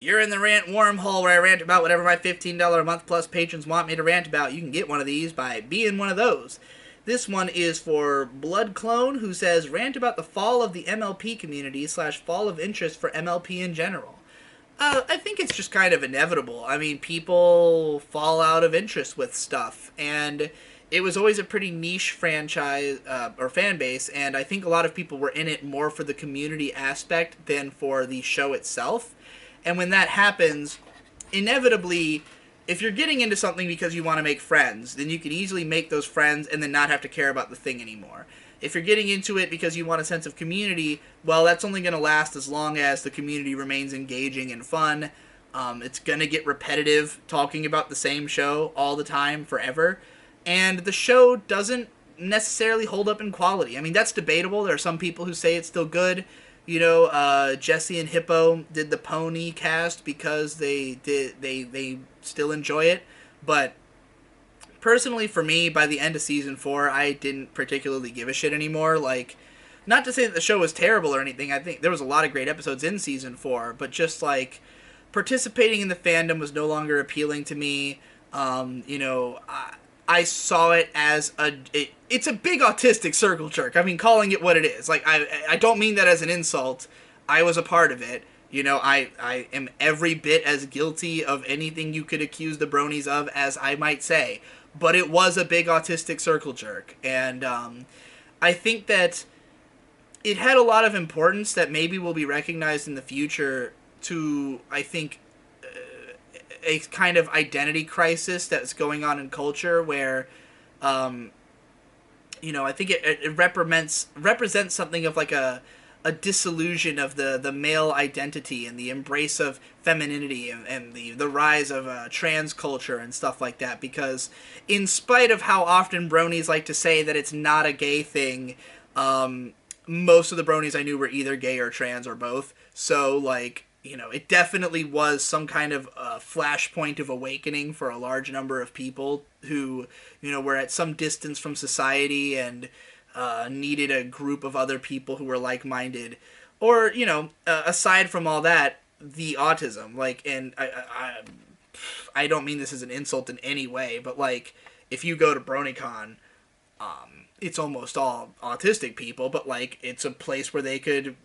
You're in the rant wormhole where I rant about whatever my $15 a month plus patrons want me to rant about. You can get one of these by being one of those. This one is for Blood Clone, who says, rant about the fall of the MLP community slash fall of interest for MLP in general. I think it's just kind of inevitable. I mean, people fall out of interest with stuff, and it was always a pretty niche franchise or fan base, and I think a lot of people were in it more for the community aspect than for the show itself. And when that happens, inevitably, if you're getting into something because you want to make friends, then you can easily make those friends and then not have to care about the thing anymore. If you're getting into it because you want a sense of community, well, that's only going to last as long as the community remains engaging and fun. It's going to get repetitive talking about the same show all the time forever. And the show doesn't necessarily hold up in quality. I mean, that's debatable. There are some people who say it's still good. You know, Jesse and Hippo did the Pony cast because they still enjoy it. But personally, for me, by the end of season 4, I didn't particularly give a shit anymore. Like, not to say that the show was terrible or anything. I think there was a lot of great episodes in season 4, but just like participating in the fandom was no longer appealing to me. I saw it as it's a big autistic circle jerk. I mean, calling it what it is. Like, I don't mean that as an insult. I was a part of it. You know, I am every bit as guilty of anything you could accuse the bronies of as I might say. But it was a big autistic circle jerk. And I think that it had a lot of importance that maybe will be recognized in the future to, I think, a kind of identity crisis that's going on in culture where, I think it represents something of like a disillusion of the male identity and the embrace of femininity and the rise of trans culture and stuff like that. Because in spite of how often bronies like to say that it's not a gay thing, most of the bronies I knew were either gay or trans or both. So, like, it definitely was some kind of flashpoint of awakening for a large number of people who, were at some distance from society and needed a group of other people who were like-minded. Or, aside from all that, the autism. Like, and I don't mean this as an insult in any way, but, like, if you go to BronyCon, it's almost all autistic people, but, like, it's a place where they could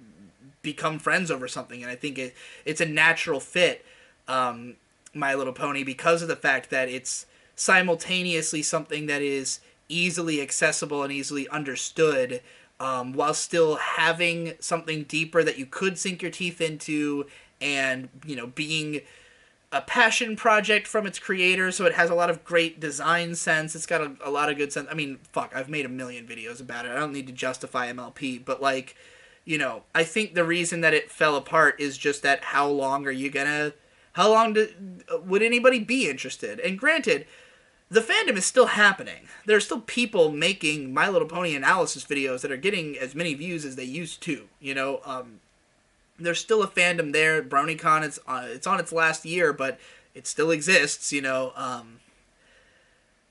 become friends over something, and I think it's a natural fit, My Little Pony, because of the fact that it's simultaneously something that is easily accessible and easily understood, while still having something deeper that you could sink your teeth into, and being a passion project from its creator. So it has a lot of great design sense. It's got a lot of good sense. I mean, fuck, I've made a million videos about it. I don't need to justify MLP, but like, I think the reason that it fell apart is just that how long would anybody be interested? And granted, the fandom is still happening. There are still people making My Little Pony analysis videos that are getting as many views as they used to, There's still a fandom there. BronyCon, it's on its last year, but it still exists,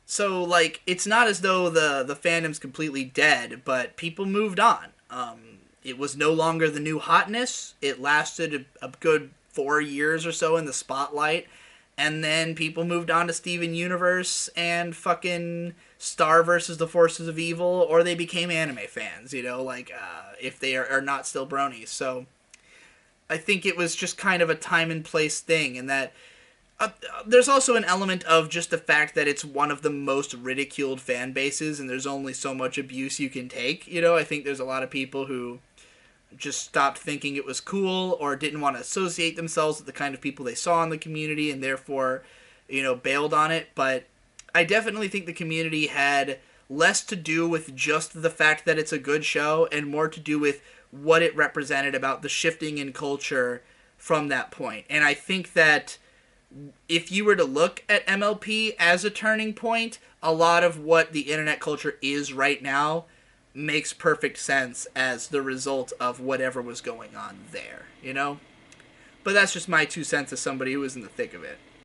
So, like, it's not as though the fandom's completely dead, but people moved on. It was no longer the new hotness. It lasted a good 4 years or so in the spotlight. And then people moved on to Steven Universe and fucking Star versus the Forces of Evil, or they became anime fans, if they are not still bronies. So I think it was just kind of a time and place thing, and that there's also an element of just the fact that it's one of the most ridiculed fan bases, and there's only so much abuse you can take. I think there's a lot of people who just stopped thinking it was cool or didn't want to associate themselves with the kind of people they saw in the community and therefore, bailed on it. But I definitely think the community had less to do with just the fact that it's a good show and more to do with what it represented about the shifting in culture from that point. And I think that if you were to look at MLP as a turning point, a lot of what the internet culture is right now makes perfect sense as the result of whatever was going on there, But that's just my 2 cents as somebody who was in the thick of it.